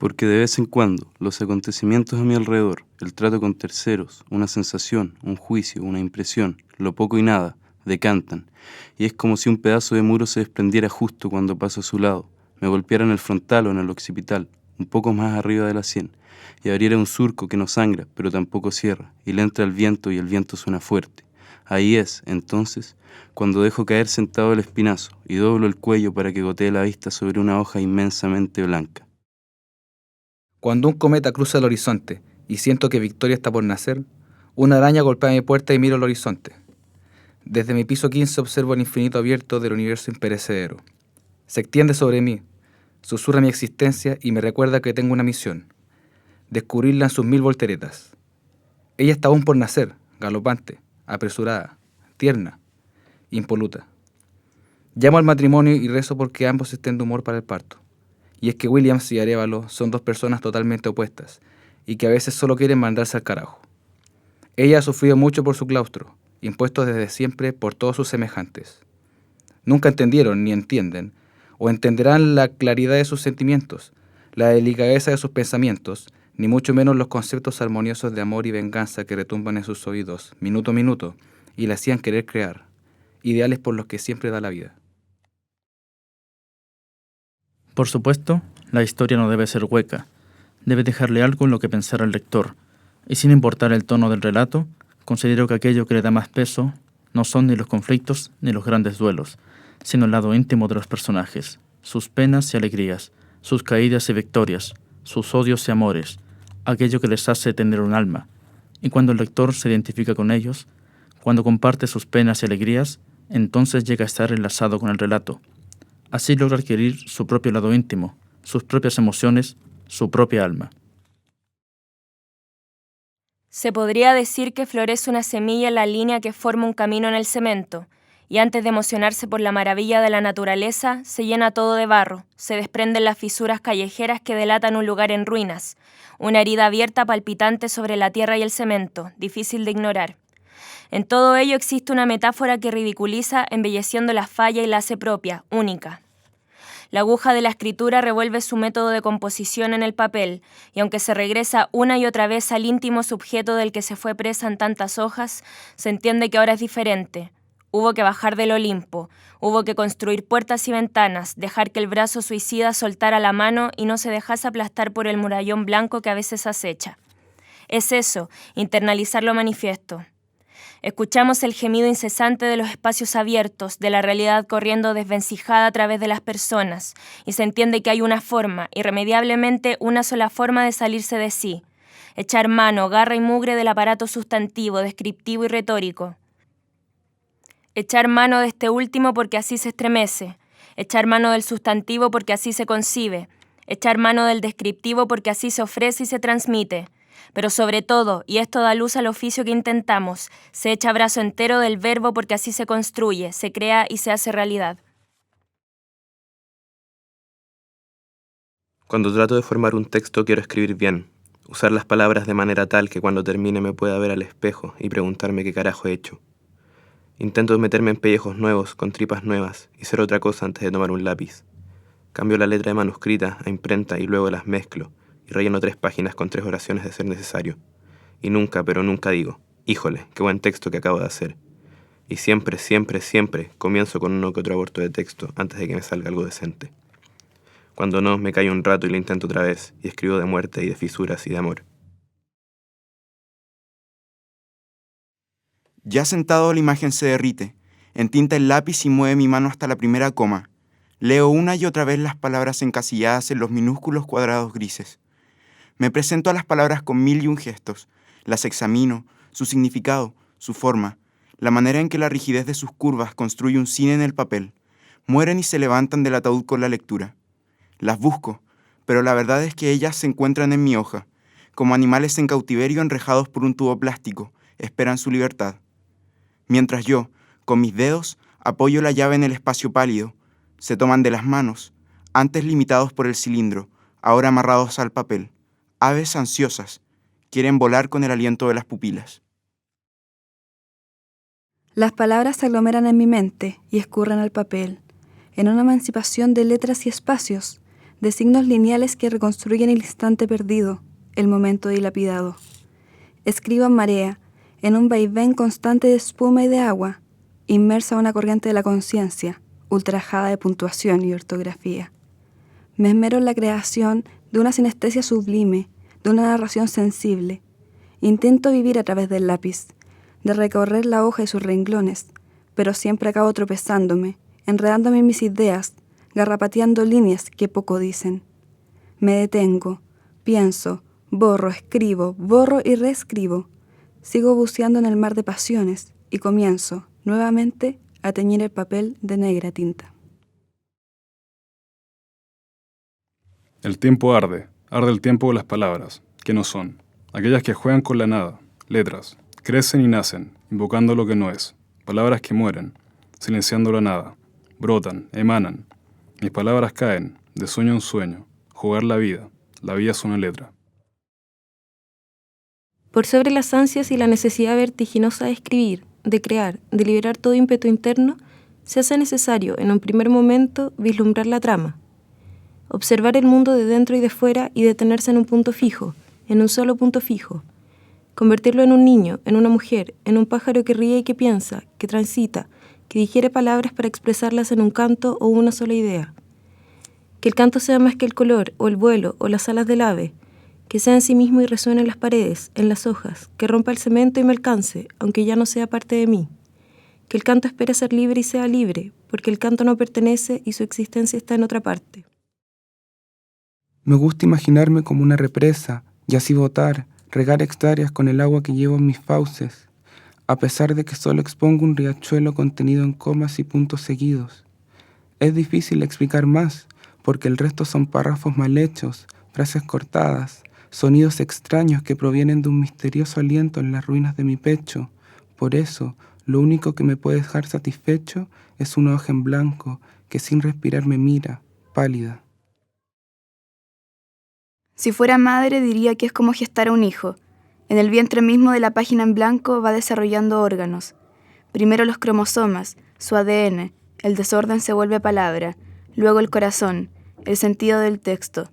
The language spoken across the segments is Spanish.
porque de vez en cuando los acontecimientos a mi alrededor, el trato con terceros, una sensación, un juicio, una impresión, lo poco y nada, decantan, y es como si un pedazo de muro se desprendiera justo cuando paso a su lado, me golpeara en el frontal o en el occipital, un poco más arriba de la sien, y abriera un surco que no sangra, pero tampoco cierra, y le entra el viento y el viento suena fuerte. Ahí es, entonces, cuando dejo caer sentado el espinazo y doblo el cuello para que gotee la vista sobre una hoja inmensamente blanca. Cuando un cometa cruza el horizonte y siento que Victoria está por nacer, una araña golpea mi puerta y miro el horizonte. Desde mi piso 15 observo el infinito abierto del universo imperecedero. Se extiende sobre mí, susurra mi existencia y me recuerda que tengo una misión: descubrirla en sus 1000 volteretas. Ella está aún por nacer, galopante, apresurada, tierna, impoluta. Llamo al matrimonio y rezo porque ambos estén de humor para el parto. Y es que Williams y Arévalo son dos personas totalmente opuestas y que a veces solo quieren mandarse al carajo. Ella ha sufrido mucho por su claustro, impuesto desde siempre por todos sus semejantes. Nunca entendieron ni entienden, o entenderán la claridad de sus sentimientos, la delicadeza de sus pensamientos, ni mucho menos los conceptos armoniosos de amor y venganza que retumban en sus oídos, minuto a minuto, y le hacían querer crear, ideales por los que siempre da la vida. Por supuesto, la historia no debe ser hueca, debe dejarle algo en lo que pensar al lector, y sin importar el tono del relato, considero que aquello que le da más peso no son ni los conflictos ni los grandes duelos, sino el lado íntimo de los personajes, sus penas y alegrías, sus caídas y victorias, sus odios y amores, aquello que les hace tener un alma, y cuando el lector se identifica con ellos, cuando comparte sus penas y alegrías, entonces llega a estar enlazado con el relato. Así logra adquirir su propio lado íntimo, sus propias emociones, su propia alma. Se podría decir que florece una semilla en la línea que forma un camino en el cemento, y antes de emocionarse por la maravilla de la naturaleza, se llena todo de barro, se desprenden las fisuras callejeras que delatan un lugar en ruinas, una herida abierta palpitante sobre la tierra y el cemento, difícil de ignorar. En todo ello existe una metáfora que ridiculiza, embelleciendo la falla y la hace propia, única. La aguja de la escritura revuelve su método de composición en el papel, y aunque se regresa una y otra vez al íntimo subjeto del que se fue presa en tantas hojas, se entiende que ahora es diferente. Hubo que bajar del Olimpo, hubo que construir puertas y ventanas, dejar que el brazo suicida soltara la mano y no se dejase aplastar por el murallón blanco que a veces acecha. Es eso, internalizar lo manifiesto. Escuchamos el gemido incesante de los espacios abiertos, de la realidad corriendo desvencijada a través de las personas, y se entiende que hay una forma, irremediablemente una sola forma de salirse de sí: echar mano, garra y mugre del aparato sustantivo, descriptivo y retórico. Echar mano de este último porque así se estremece, echar mano del sustantivo porque así se concibe, echar mano del descriptivo porque así se ofrece y se transmite. Pero sobre todo, y esto da luz al oficio que intentamos, se echa brazo entero del verbo porque así se construye, se crea y se hace realidad. Cuando trato de formar un texto quiero escribir bien, usar las palabras de manera tal que cuando termine me pueda ver al espejo y preguntarme qué carajo he hecho. Intento meterme en pellejos nuevos, con tripas nuevas, y ser otra cosa antes de tomar un lápiz. Cambio la letra de manuscrita a imprenta y luego las mezclo, y relleno 3 páginas con 3 oraciones de ser necesario. Y nunca, pero nunca digo: híjole, qué buen texto que acabo de hacer. Y siempre, siempre, siempre comienzo con uno que otro aborto de texto antes de que me salga algo decente. Cuando no, me callo un rato y lo intento otra vez, y escribo de muerte y de fisuras y de amor. Ya sentado, la imagen se derrite, entinta el lápiz y mueve mi mano hasta la primera coma. Leo una y otra vez las palabras encasilladas en los minúsculos cuadrados grises. Me presento a las palabras con 1001 gestos, las examino, su significado, su forma, la manera en que la rigidez de sus curvas construye un cine en el papel. Mueren y se levantan del ataúd con la lectura. Las busco, pero la verdad es que ellas se encuentran en mi hoja, como animales en cautiverio enrejados por un tubo plástico, esperan su libertad. Mientras yo, con mis dedos, apoyo la llave en el espacio pálido, se toman de las manos, antes limitados por el cilindro, ahora amarrados al papel. Aves ansiosas, quieren volar con el aliento de las pupilas. Las palabras se aglomeran en mi mente y escurren al papel, en una emancipación de letras y espacios, de signos lineales que reconstruyen el instante perdido, el momento dilapidado. Escribo en marea, en un vaivén constante de espuma y de agua, inmersa en una corriente de la conciencia, ultrajada de puntuación y ortografía. Me esmero en la creación de una sinestesia sublime, de una narración sensible. Intento vivir a través del lápiz, de recorrer la hoja y sus renglones, pero siempre acabo tropezándome, enredándome en mis ideas, garrapateando líneas que poco dicen. Me detengo, pienso, borro, escribo, borro y reescribo. Sigo buceando en el mar de pasiones y comienzo, nuevamente, a teñir el papel de negra tinta. El tiempo arde el tiempo de las palabras, que no son, aquellas que juegan con la nada, letras, crecen y nacen, invocando lo que no es, palabras que mueren, silenciando la nada, brotan, emanan. Mis palabras caen, de sueño en sueño, jugar la vida es una letra. Por sobre las ansias y la necesidad vertiginosa de escribir, de crear, de liberar todo ímpetu interno, se hace necesario, en un primer momento, vislumbrar la trama. Observar el mundo de dentro y de fuera y detenerse en un punto fijo, en un solo punto fijo. Convertirlo en un niño, en una mujer, en un pájaro que ríe y que piensa, que transita, que digiere palabras para expresarlas en un canto o una sola idea. Que el canto sea más que el color, o el vuelo, o las alas del ave, que sea en sí mismo y resuene en las paredes, en las hojas, que rompa el cemento y me alcance, aunque ya no sea parte de mí. Que el canto espere ser libre y sea libre, porque el canto no pertenece y su existencia está en otra parte. Me gusta imaginarme como una represa, y así botar, regar hectáreas con el agua que llevo en mis fauces, a pesar de que solo expongo un riachuelo contenido en comas y puntos seguidos. Es difícil explicar más, porque el resto son párrafos mal hechos, frases cortadas, sonidos extraños que provienen de un misterioso aliento en las ruinas de mi pecho. Por eso, lo único que me puede dejar satisfecho es una hoja en blanco que sin respirar me mira, pálida. Si fuera madre diría que es como gestar a un hijo. En el vientre mismo de la página en blanco va desarrollando órganos. Primero los cromosomas, su ADN, el desorden se vuelve palabra, luego el corazón, el sentido del texto.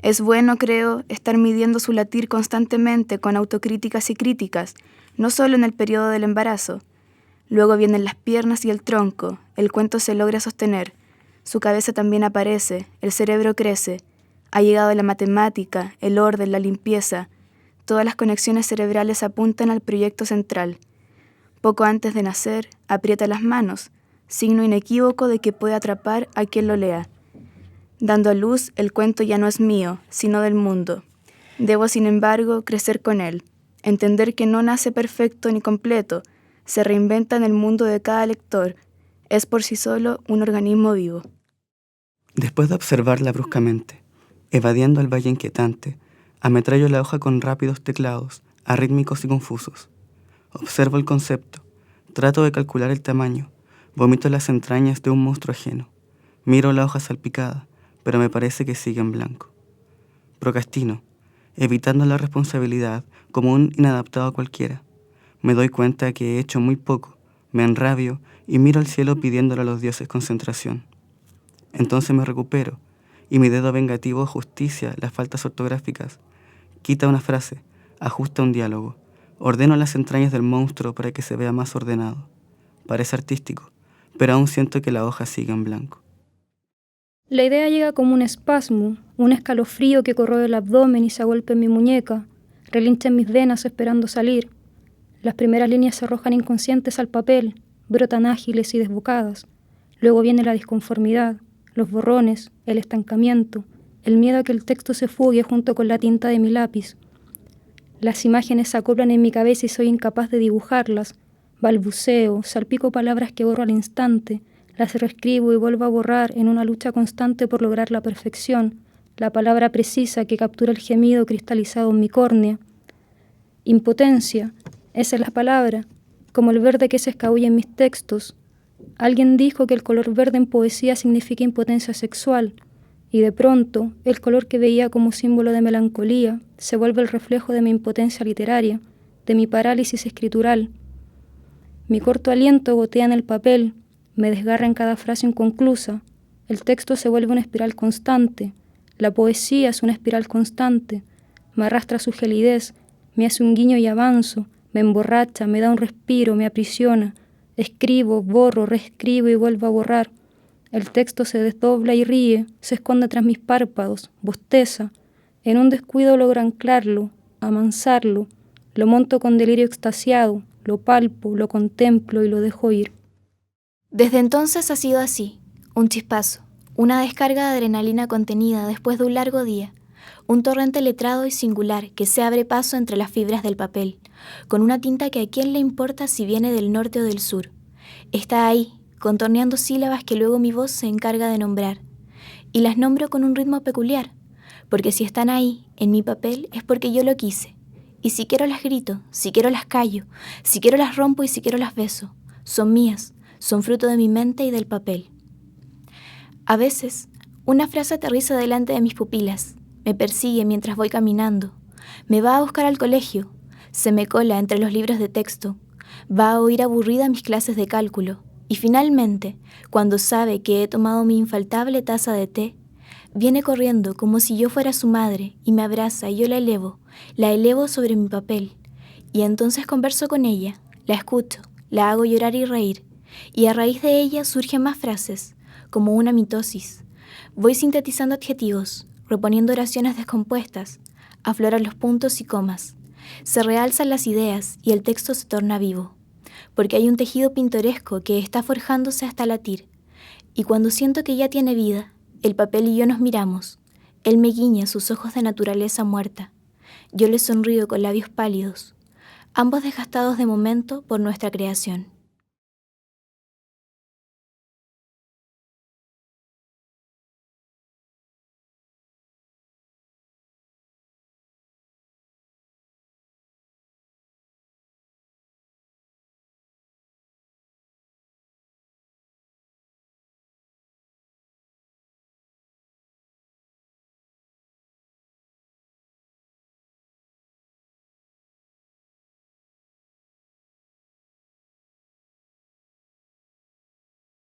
Es bueno, creo, estar midiendo su latir constantemente con autocríticas y críticas, no solo en el periodo del embarazo. Luego vienen las piernas y el tronco, el cuento se logra sostener, su cabeza también aparece, el cerebro crece. Ha llegado la matemática, el orden, la limpieza. Todas las conexiones cerebrales apuntan al proyecto central. Poco antes de nacer, aprieta las manos, signo inequívoco de que puede atrapar a quien lo lea. Dando a luz, el cuento ya no es mío, sino del mundo. Debo, sin embargo, crecer con él, entender que no nace perfecto ni completo, se reinventa en el mundo de cada lector, es por sí solo un organismo vivo. Después de observarla bruscamente, evadiendo el valle inquietante, ametrallo la hoja con rápidos teclados, arrítmicos y confusos. Observo el concepto, trato de calcular el tamaño, vomito las entrañas de un monstruo ajeno. Miro la hoja salpicada, pero me parece que sigue en blanco. Procrastino, evitando la responsabilidad como un inadaptado cualquiera. Me doy cuenta que he hecho muy poco, me enrabio y miro al cielo pidiéndole a los dioses concentración. Entonces me recupero, y mi dedo vengativo justicia las faltas ortográficas. Quita una frase, ajusta un diálogo, ordeno las entrañas del monstruo para que se vea más ordenado. Parece artístico, pero aún siento que la hoja sigue en blanco. La idea llega como un espasmo, un escalofrío que corroe el abdomen y se agolpa en mi muñeca, relincha en mis venas esperando salir. Las primeras líneas se arrojan inconscientes al papel, brotan ágiles y desbocadas. Luego viene la disconformidad, los borrones, el estancamiento, el miedo a que el texto se fugue junto con la tinta de mi lápiz. Las imágenes se acoplan en mi cabeza y soy incapaz de dibujarlas. Balbuceo, salpico palabras que borro al instante, las reescribo y vuelvo a borrar en una lucha constante por lograr la perfección, la palabra precisa que captura el gemido cristalizado en mi córnea. Impotencia, esa es la palabra, como el verde que se escabulle en mis textos. Alguien dijo que el color verde en poesía significa impotencia sexual, y de pronto el color que veía como símbolo de melancolía se vuelve el reflejo de mi impotencia literaria, de mi parálisis escritural. Mi corto aliento gotea en el papel, me desgarra en cada frase inconclusa, el texto se vuelve una espiral constante, La poesía es una espiral constante, me arrastra a su gelidez, me hace un guiño y avanzo, me emborracha, me da un respiro, me aprisiona. Escribo, borro, reescribo y vuelvo a borrar. El texto se desdobla y ríe, se esconde tras mis párpados, bosteza. En un descuido logro anclarlo, amansarlo, lo monto con delirio extasiado, lo palpo, lo contemplo y lo dejo ir. Desde entonces ha sido así, un chispazo, una descarga de adrenalina contenida después de un largo día, un torrente letrado y singular que se abre paso entre las fibras del papel, con una tinta que a quién le importa si viene del norte o del sur. Está ahí, contorneando sílabas que luego mi voz se encarga de nombrar, y las nombro con un ritmo peculiar, porque si están ahí, en mi papel, es porque yo lo quise, y si quiero las grito, si quiero las callo, si quiero las rompo y si quiero las beso. Son mías, son fruto de mi mente y del papel. A veces, una frase aterriza delante de mis pupilas, me persigue mientras voy caminando, me va a buscar al colegio, se me cola entre los libros de texto, va a oír aburrida mis clases de cálculo, y finalmente, cuando sabe que he tomado mi infaltable taza de té, viene corriendo como si yo fuera su madre y me abraza y yo la elevo sobre mi papel, y entonces converso con ella, la escucho, la hago llorar y reír, y a raíz de ella surgen más frases, como una mitosis. Voy sintetizando adjetivos, reponiendo oraciones descompuestas, afloran los puntos y comas, se realzan las ideas y el texto se torna vivo, porque hay un tejido pintoresco que está forjándose hasta latir, y cuando siento que ya tiene vida, el papel y yo nos miramos, él me guiña sus ojos de naturaleza muerta, yo le sonrío con labios pálidos, ambos desgastados de momento por nuestra creación.